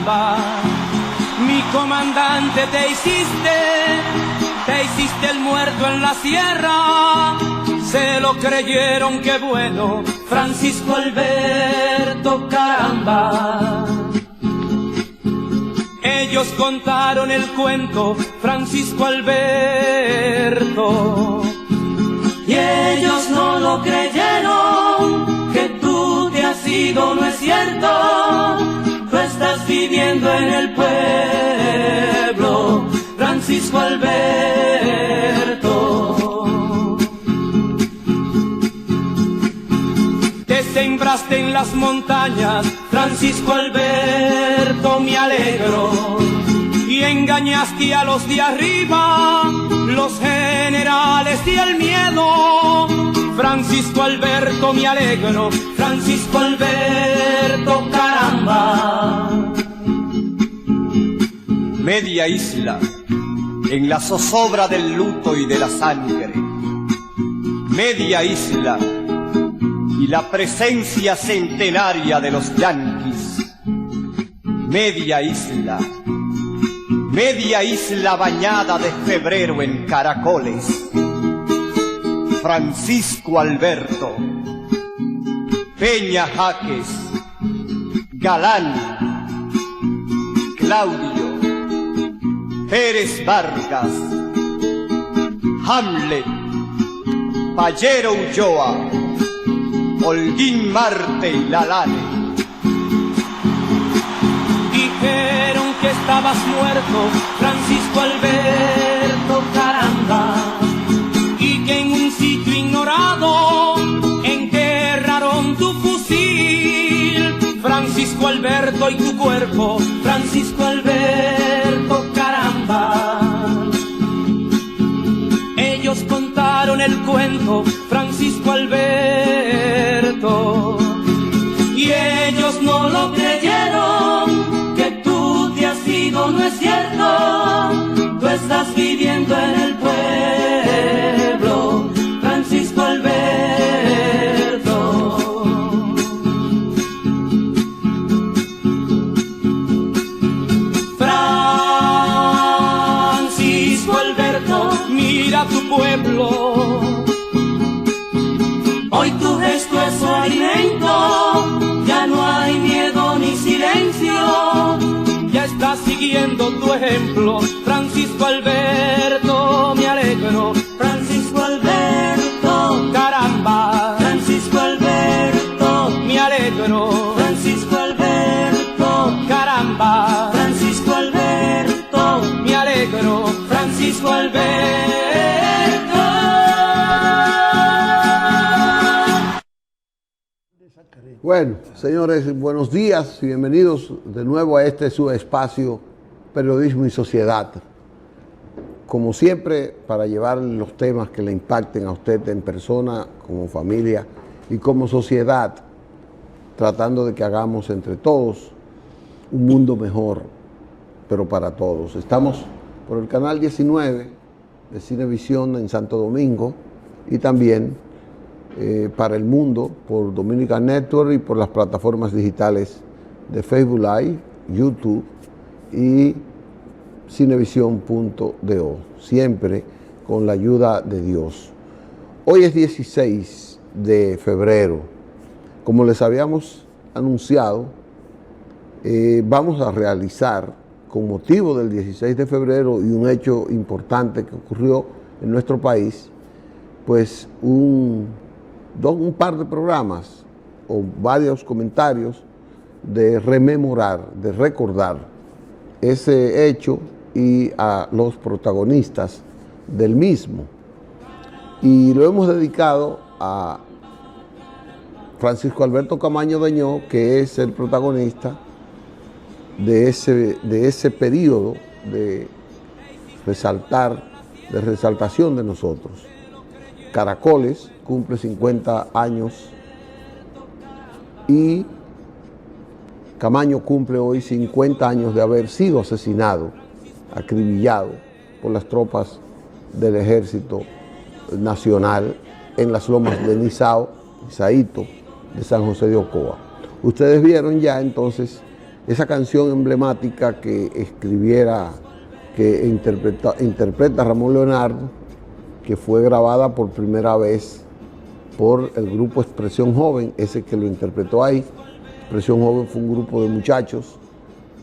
caramba. Mi comandante te hiciste el muerto en la sierra. Se lo creyeron, qué bueno, Francisco Alberto, caramba. Ellos contaron el cuento, Francisco Alberto, y ellos no lo creyeron, que tú te has ido, no es cierto. Tú estás viviendo en el pueblo, Francisco Alberto. Te sembraste en las montañas, Francisco Alberto, me alegro. Y engañaste a los de arriba, los generales y el miedo. Francisco Alberto, me alegro, Francisco Alberto, caramba. Media isla, en la zozobra del luto y de la sangre. Media isla, y la presencia centenaria de los yanquis. Media isla bañada de febrero en caracoles. Francisco Alberto, Peña Jaques, Galán, Claudio, Pérez Vargas, Hamlet, Payero Ulloa, Holguín Marte y Lalane. Dijeron que estabas muerto, Francisco Alberto, caramba, y que en un sitio ignorado enterraron tu fusil. Francisco Alberto, y tu cuerpo, Francisco Alberto, caramba. Ellos contaron el cuento, Francisco Alberto, y ellos no lo creyeron, que tú te has ido, no es cierto. Tú estás viviendo en el pueblo, Francisco Alberto. Francisco Alberto, mira tu pueblo. Hoy tu gesto es su alimento, ya no hay miedo ni silencio. Ya estás siguiendo tu ejemplo, Francisco Alberto, me alegro. Francisco Alberto, caramba. Francisco Alberto, me alegro. Francisco Alberto, caramba. Francisco Alberto, me alegro. Francisco Alberto. Bueno, señores, buenos días y bienvenidos de nuevo a este su espacio Periodismo y Sociedad. Como siempre, para llevar los temas que le impacten a usted en persona, como familia y como sociedad, tratando de que hagamos entre todos un mundo mejor, pero para todos. Estamos por el canal 19 de Cinevisión en Santo Domingo y también para el mundo por Dominica Network y por las plataformas digitales de Facebook Live, YouTube y Cinevisión.do, siempre con la ayuda de Dios. Hoy es 16 de febrero. Como les habíamos anunciado, vamos a realizar, con motivo del 16 de febrero y un hecho importante que ocurrió en nuestro país, pues un par de programas o varios comentarios de rememorar, de recordar ese hecho y a los protagonistas del mismo. Y lo hemos dedicado a Francisco Alberto Camaño Dañó, que es el protagonista de ese periodo de resaltación de nosotros. Caracoles cumple 50 años y Camaño cumple hoy 50 años de haber sido asesinado, acribillado por las tropas del Ejército Nacional en las lomas de Nizaito, de San José de Ocoa. Ustedes vieron ya entonces esa canción emblemática que escribiera, que interpreta Ramón Leonardo, que fue grabada por primera vez por el grupo Expresión Joven, ese que lo interpretó ahí. Expresión Joven fue un grupo de muchachos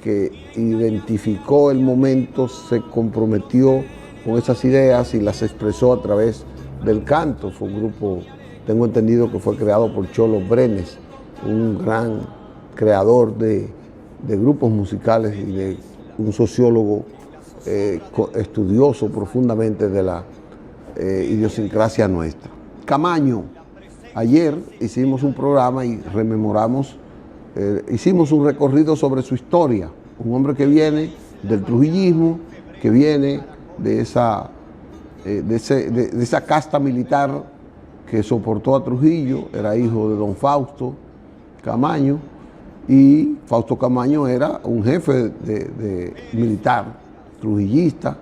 que identificó el momento, se comprometió con esas ideas y las expresó a través del canto. Fue un grupo, tengo entendido que fue creado por Cholo Brenes, un gran creador de grupos musicales y de un sociólogo estudioso profundamente de la idiosincrasia nuestra. Camaño, ayer hicimos un programa y rememoramos, hicimos un recorrido sobre su historia, un hombre que viene del trujillismo, que viene de esa casta militar que soportó a Trujillo, era hijo de don Fausto Camaño, y Fausto Camaño era un jefe de militar, trujillista.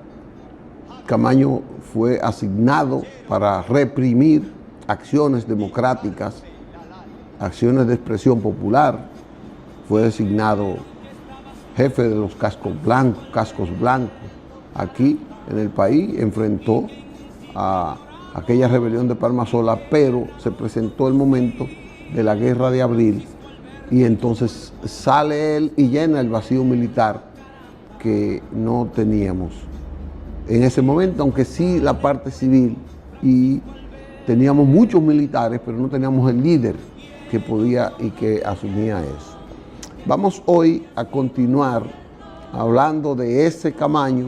Camaño fue asignado para reprimir acciones democráticas, acciones de expresión popular. Fue designado jefe de los cascos blancos. Aquí en el país enfrentó a aquella rebelión de Palmasola, pero se presentó el momento de la Guerra de Abril y entonces sale él y llena el vacío militar que no teníamos en ese momento, aunque sí la parte civil, y teníamos muchos militares, pero no teníamos el líder que podía y que asumía eso. Vamos hoy a continuar hablando de ese Camaño,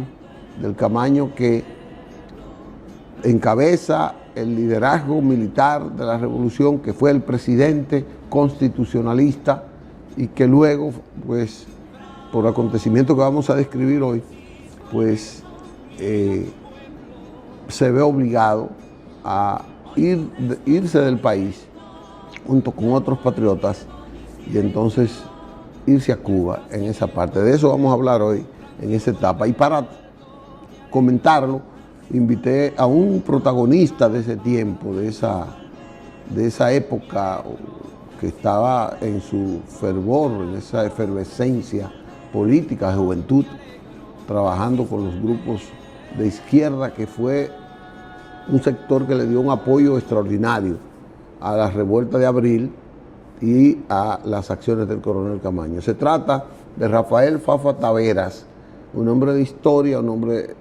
del Camaño que encabeza el liderazgo militar de la revolución, que fue el presidente constitucionalista y que luego, pues, por acontecimientos que vamos a describir hoy, pues se ve obligado a irse del país junto con otros patriotas y entonces irse a Cuba en esa parte. De eso vamos a hablar hoy en esa etapa. Y para comentarlo, invité a un protagonista de ese tiempo, de esa época que estaba en su fervor, en esa efervescencia política de juventud, trabajando con los grupos de izquierda, que fue un sector que le dio un apoyo extraordinario a la revuelta de abril y a las acciones del coronel Camaño. Se trata de Rafael Fafa Taveras, un hombre de historia, un hombre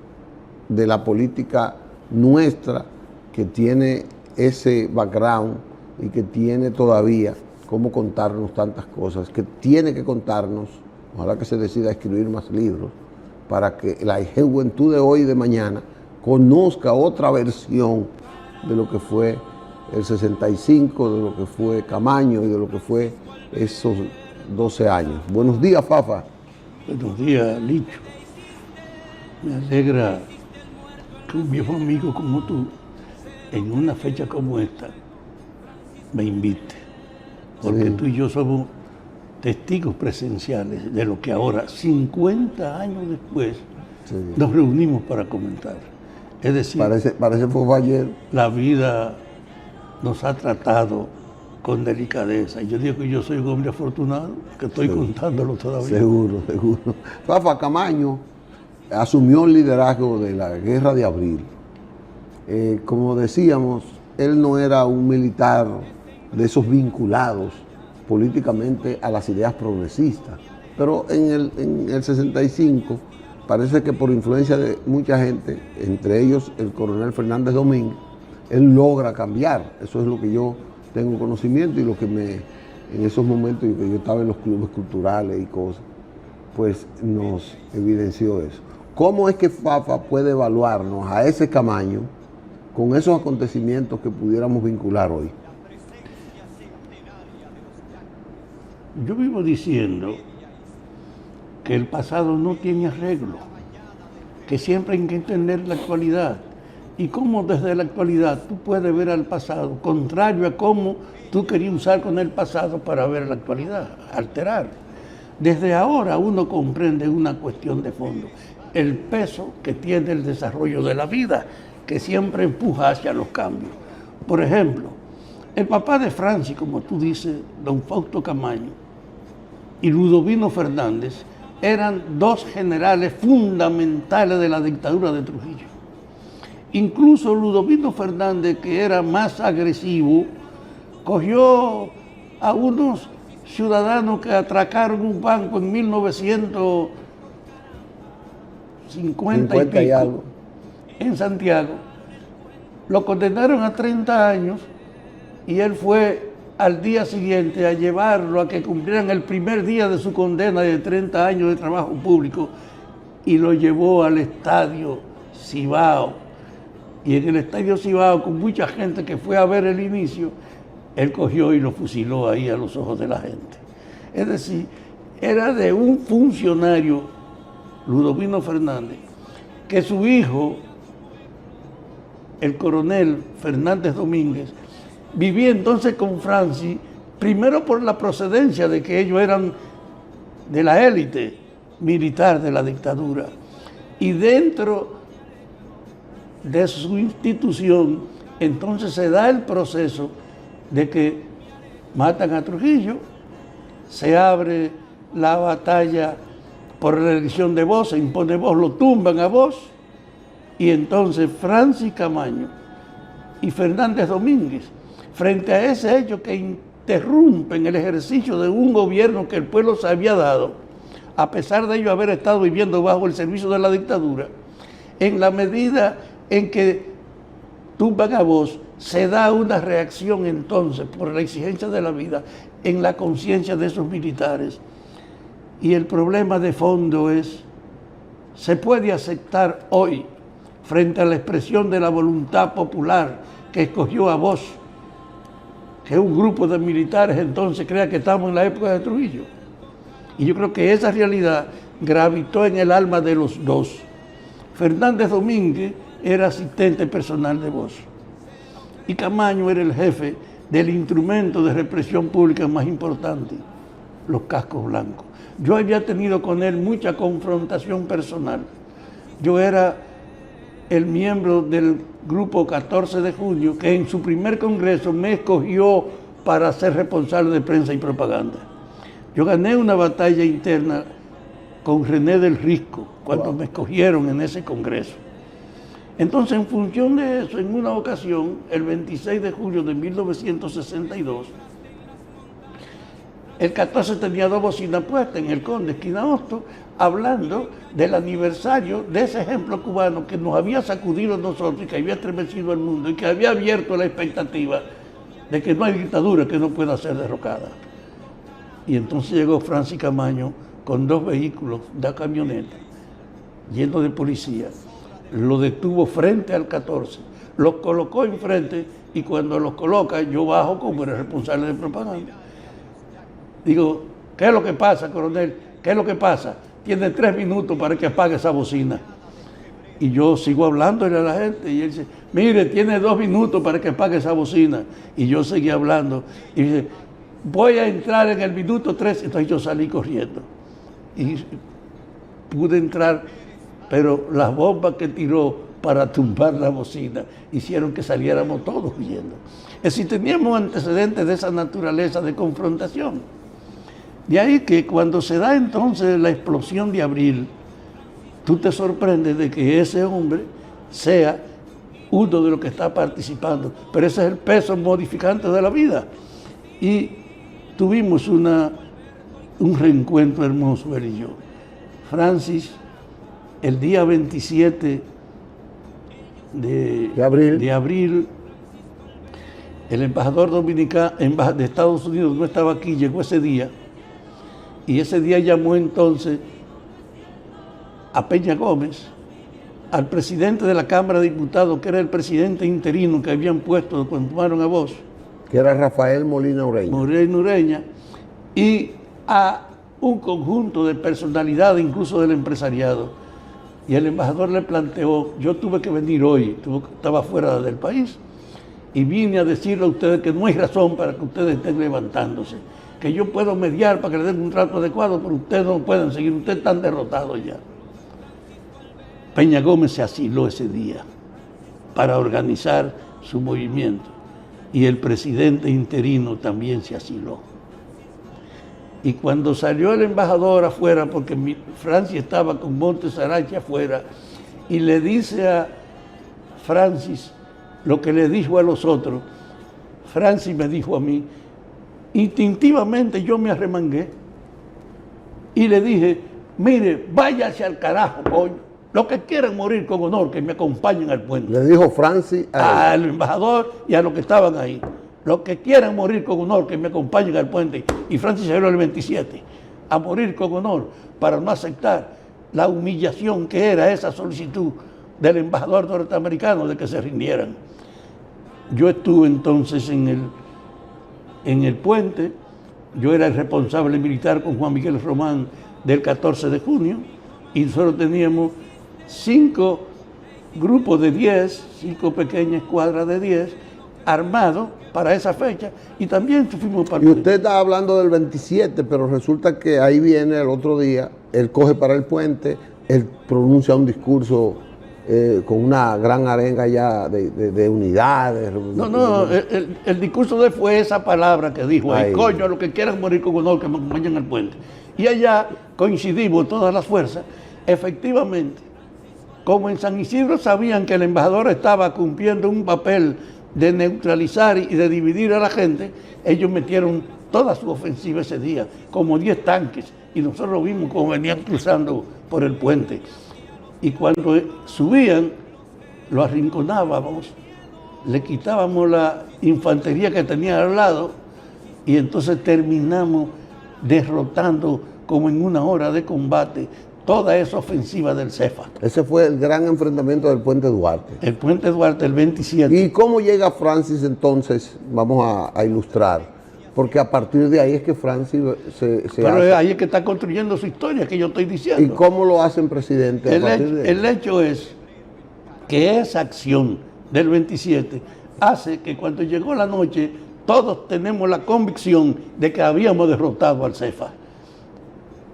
de la política nuestra, que tiene ese background y que tiene todavía cómo contarnos tantas cosas, que tiene que contarnos, ojalá que se decida a escribir más libros, para que la juventud de hoy y de mañana conozca otra versión de lo que fue el 65, de lo que fue Camaño y de lo que fue esos 12 años. Buenos días, Fafa. Buenos días, Licho. Me alegra que un viejo amigo como tú, en una fecha como esta, me invite. Porque Sí. tú y yo somos testigos presenciales de lo que ahora, 50 años después, Sí. nos reunimos para comentar. Es decir, Parece fue ayer. la vida nos ha tratado con delicadeza. Y yo digo que yo soy un hombre afortunado, que estoy contándolo todavía. Seguro. Fafa Camaño asumió el liderazgo de la Guerra de Abril. Como decíamos, él no era un militar de esos vinculados políticamente a las ideas progresistas, pero en el 65 parece que por influencia de mucha gente, entre ellos el coronel Fernández Domínguez, él logra cambiar. Eso es lo que yo tengo conocimiento y lo que en esos momentos que yo estaba en los clubes culturales y cosas, pues nos evidenció eso. ¿Cómo es que Fafa puede evaluarnos a ese Camaño con esos acontecimientos que pudiéramos vincular hoy? Yo vivo diciendo que el pasado no tiene arreglo, que siempre hay que entender la actualidad y cómo desde la actualidad tú puedes ver al pasado, contrario a cómo tú querías usar con el pasado para ver la actualidad, alterar. Desde ahora uno comprende una cuestión de fondo, el peso que tiene el desarrollo de la vida, que siempre empuja hacia los cambios. Por ejemplo, el papá de Francis, como tú dices, don Fausto Camaño, y Ludovino Fernández eran dos generales fundamentales de la dictadura de Trujillo. Incluso Ludovino Fernández, que era más agresivo, cogió a unos ciudadanos que atracaron un banco en 1950 y pico, algo. en Santiago. Lo condenaron a 30 años y él fue al día siguiente a llevarlo a que cumplieran el primer día de su condena de 30 años de trabajo público y lo llevó al estadio Cibao. Y en el estadio Cibao, con mucha gente que fue a ver el inicio, él cogió y lo fusiló ahí a los ojos de la gente. Es decir, era de un funcionario, Ludovino Fernández, que su hijo, el coronel Fernández Domínguez, vivía entonces con Francis, primero por la procedencia de que ellos eran de la élite militar de la dictadura, y dentro de su institución, entonces se da el proceso de que matan a Trujillo, se abre la batalla por la elección de Bosch, se impone Bosch, lo tumban a Bosch, y entonces Francis Camaño y Fernández Domínguez, frente a ese hecho que interrumpen el ejercicio de un gobierno que el pueblo se había dado, a pesar de ellos haber estado viviendo bajo el servicio de la dictadura, en la medida en que tumban a Bosch, se da una reacción entonces por la exigencia de la vida en la conciencia de esos militares. Y el problema de fondo es, ¿se puede aceptar hoy, frente a la expresión de la voluntad popular que escogió a Bosch, que un grupo de militares entonces crea que estamos en la época de Trujillo? Y yo creo que esa realidad gravitó en el alma de los dos. Fernández Domínguez era asistente personal de Bosch y Camaño era el jefe del instrumento de represión pública más importante, los cascos blancos. Yo había tenido con él mucha confrontación personal. Yo era el miembro del grupo 14 de junio que en su primer congreso me escogió para ser responsable de prensa y propaganda. Yo gané una batalla interna con René del Risco cuando me escogieron en ese congreso. Entonces, en función de eso, en una ocasión, el 26 de julio de 1962, el 14 tenía dos bocinas puestas en el Conde, esquina Hosto, hablando del aniversario de ese ejemplo cubano que nos había sacudido a nosotros y que había estremecido al mundo y que había abierto la expectativa de que no hay dictadura que no pueda ser derrocada. Y entonces llegó Francis Camaño con dos vehículos, una camioneta, lleno de policías. Lo detuvo frente al 14, los colocó enfrente y cuando los coloca yo bajo como el responsable de propaganda. Digo, ¿qué es lo que pasa, coronel? ¿Qué es lo que pasa? Tiene 3 minutos para que apague esa bocina. Y yo sigo hablándole a la gente y él dice, mire, tiene 2 minutos para que apague esa bocina. Y yo seguí hablando y dice, voy a entrar en el minuto 3. Entonces yo salí corriendo y pude entrar, pero las bombas que tiró para tumbar la bocina hicieron que saliéramos todos huyendo. Es decir, teníamos antecedentes de esa naturaleza de confrontación. De ahí que cuando se da entonces la explosión de abril, tú te sorprendes de que ese hombre sea uno de los que está participando, pero ese es el peso modificante de la vida. Y tuvimos un reencuentro hermoso, él y yo. Francis, el día 27 de abril, el embajador dominicano de Estados Unidos no estaba aquí, llegó ese día, y ese día llamó entonces a Peña Gómez, al presidente de la Cámara de Diputados, que era el presidente interino que habían puesto cuando tomaron a Bosch, que era Rafael Molina Ureña. Y a un conjunto de personalidades, incluso del empresariado. Y el embajador le planteó, yo tuve que venir hoy, estaba fuera del país, y vine a decirle a ustedes que no hay razón para que ustedes estén levantándose, que yo puedo mediar para que le den un trato adecuado, pero ustedes no pueden seguir, ustedes están derrotados ya. Peña Gómez se asiló ese día para organizar su movimiento, y el presidente interino también se asiló. Y cuando salió el embajador afuera, porque Francia estaba con Montesarache afuera, y le dice a Francis lo que le dijo a los otros, Francis me dijo a mí, instintivamente yo me arremangué y le dije, mire, váyase al carajo, coño. Los que quieran morir con honor, que me acompañen al puente. Le dijo Francis al embajador y a los que estaban ahí. Los que quieran morir con honor, que me acompañen al puente. Y Francis salió el 27 a morir con honor para no aceptar la humillación que era esa solicitud del embajador norteamericano de que se rindieran. Yo estuve entonces en el puente. Yo era el responsable militar con Juan Miguel Román del 14 de junio y nosotros teníamos 5 grupos de 10, 5 pequeñas escuadras de 10 armados para esa fecha y también fuimos parte. Y usted está hablando del 27, pero resulta que ahí viene el otro día, él coge para el puente, él pronuncia un discurso con una gran arenga ya de unidades. No, el discurso de él fue esa palabra que dijo ahí, coño, a los que quieran morir con honor, que me acompañen al puente. Y allá coincidimos todas las fuerzas, efectivamente, como en San Isidro sabían que el embajador estaba cumpliendo un papel de neutralizar y de dividir a la gente, ellos metieron toda su ofensiva ese día, como 10 tanques, y nosotros lo vimos como venían cruzando por el puente. Y cuando subían, lo arrinconábamos, le quitábamos la infantería que tenía al lado, y entonces terminamos derrotando como en una hora de combate toda esa ofensiva del CEFA. Ese fue el gran enfrentamiento del Puente Duarte. El Puente Duarte, el 27. ¿Y cómo llega Francis entonces? Vamos a ilustrar. Porque a partir de ahí es que Francis se Pero hace. ahí es que está construyendo su historia, que yo estoy diciendo. ¿Y cómo lo hacen presidente? El hecho es que esa acción del 27 hace que cuando llegó la noche todos tenemos la convicción de que habíamos derrotado al CEFA.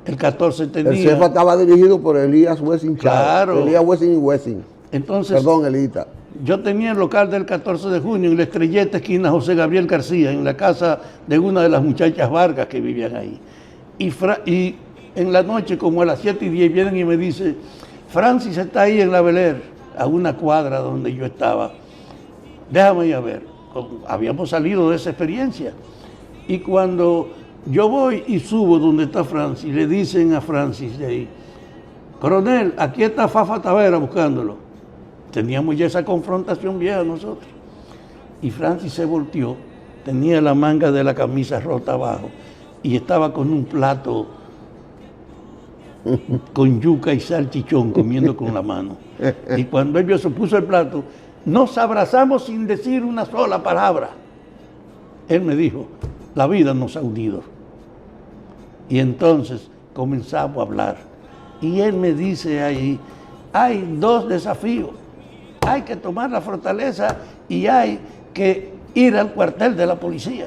El 14 tenía... El CEFA estaba dirigido por Elías Wessing Chávez. Claro. Elías Wessing y Wessing. Entonces, Perdón, Elita. Yo tenía el local del 14 de junio en la Estrelleta, esquina José Gabriel García, en la casa de una de las muchachas Vargas que vivían ahí. Y en la noche, como a las 7:10, vienen y me dicen, Francis está ahí en la Beler, a una cuadra donde yo estaba. Déjame ir a ver. Habíamos salido de esa experiencia. Y cuando yo voy y subo donde está Francis, le dicen a Francis de ahí, coronel, aquí está Fafa Tavera buscándolo. Teníamos ya esa confrontación vieja nosotros. Y Francis se volteó, tenía la manga de la camisa rota abajo y estaba con un plato con yuca y salchichón comiendo con la mano. Y cuando él se puso el plato, nos abrazamos sin decir una sola palabra. Él me dijo, la vida nos ha unido. Y entonces comenzamos a hablar. Y él me dice ahí, hay 2 desafíos. Hay que tomar la fortaleza y hay que ir al cuartel de la policía.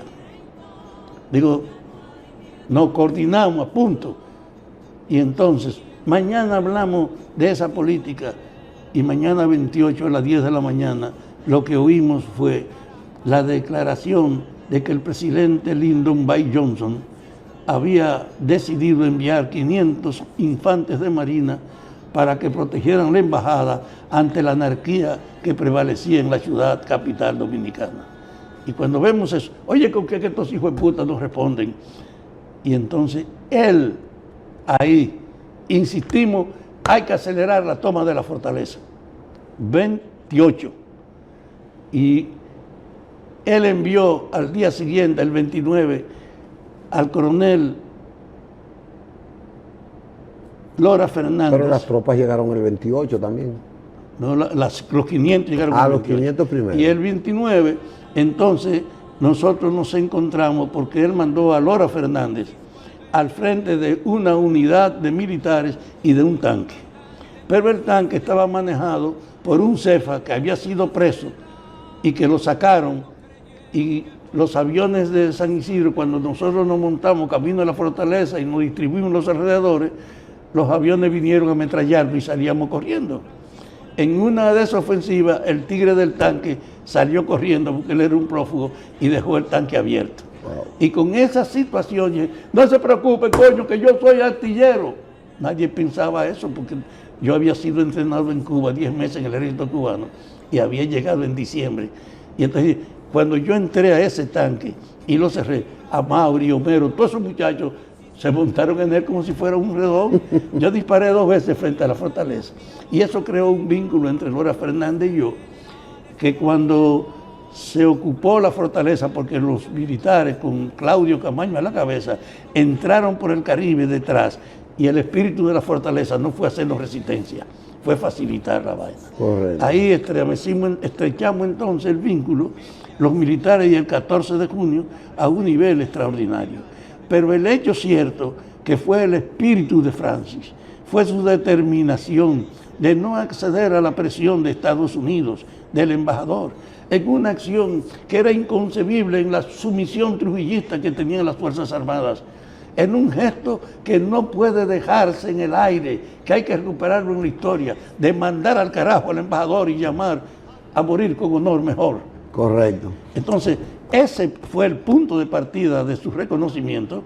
Digo, nos coordinamos a punto. Y entonces, mañana hablamos de esa política y mañana 28 a las 10 de la mañana lo que oímos fue la declaración de que el presidente Lyndon B. Johnson había decidido enviar 500 infantes de marina para que protegieran la embajada ante la anarquía que prevalecía en la ciudad capital dominicana. Y cuando vemos eso, oye, ¿con qué que estos hijos de puta nos responden? Y entonces él, ahí, insistimos, hay que acelerar la toma de la fortaleza. 28. Y él envió al día siguiente, el 29, al coronel Lora Fernández. Pero las tropas llegaron el 28 también. No, los 500 llegaron el 28. Los 500 primero. Y el 29, entonces, nosotros nos encontramos porque él mandó a Lora Fernández al frente de una unidad de militares y de un tanque. Pero el tanque estaba manejado por un CEFA que había sido preso y que lo sacaron, y los aviones de San Isidro, cuando nosotros nos montamos camino a la fortaleza y nos distribuimos en los alrededores, los aviones vinieron a ametrallarnos y salíamos corriendo. En una de esas ofensivas, el tigre del tanque salió corriendo porque él era un prófugo y dejó el tanque abierto. Y con esas situaciones, no se preocupe, coño, que yo soy artillero. Nadie pensaba eso porque yo había sido entrenado en Cuba 10 meses en el ejército cubano y había llegado en diciembre. Y entonces, cuando yo entré a ese tanque y lo cerré, a Mauri, Homero, todos esos muchachos se montaron en él como si fuera un redón. Yo disparé 2 veces frente a la fortaleza. Y eso creó un vínculo entre Nora Fernández y yo, que cuando se ocupó la fortaleza, porque los militares con Claudio Camaño a la cabeza entraron por el Caribe detrás, y el espíritu de la fortaleza no fue hacernos resistencia, fue facilitar la vaina. Correcto. Ahí estrechamos entonces el vínculo, los militares, y el 14 de junio a un nivel extraordinario. Pero el hecho cierto que fue el espíritu de Francis, fue su determinación de no acceder a la presión de Estados Unidos, del embajador, en una acción que era inconcebible en la sumisión trujillista que tenían las Fuerzas Armadas, en un gesto que no puede dejarse en el aire, que hay que recuperarlo en la historia, de mandar al carajo al embajador y llamar a morir con honor mejor. Correcto. Entonces, ese fue el punto de partida de su reconocimiento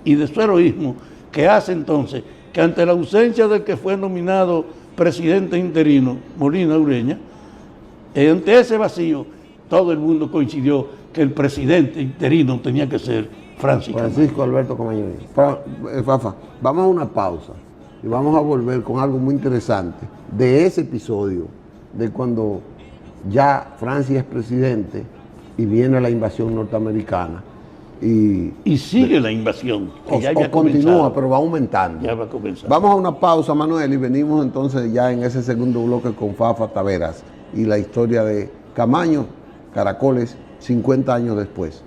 y de su heroísmo, que hace entonces que ante la ausencia del que fue nominado presidente interino, Molina Ureña, ante ese vacío, todo el mundo coincidió que el presidente interino tenía que ser Francisco Alberto Camaño. Fafa, vamos a una pausa y vamos a volver con algo muy interesante de ese episodio, de cuando ya Francia es presidente y viene la invasión norteamericana. Y sigue la invasión, que ya había continúa, comenzado. pero va aumentando. Ya va a comenzar. Vamos a una pausa, Manuel, y venimos entonces ya en ese segundo bloque con Fafa Taveras y la historia de Camaño, Caracoles, 50 años después.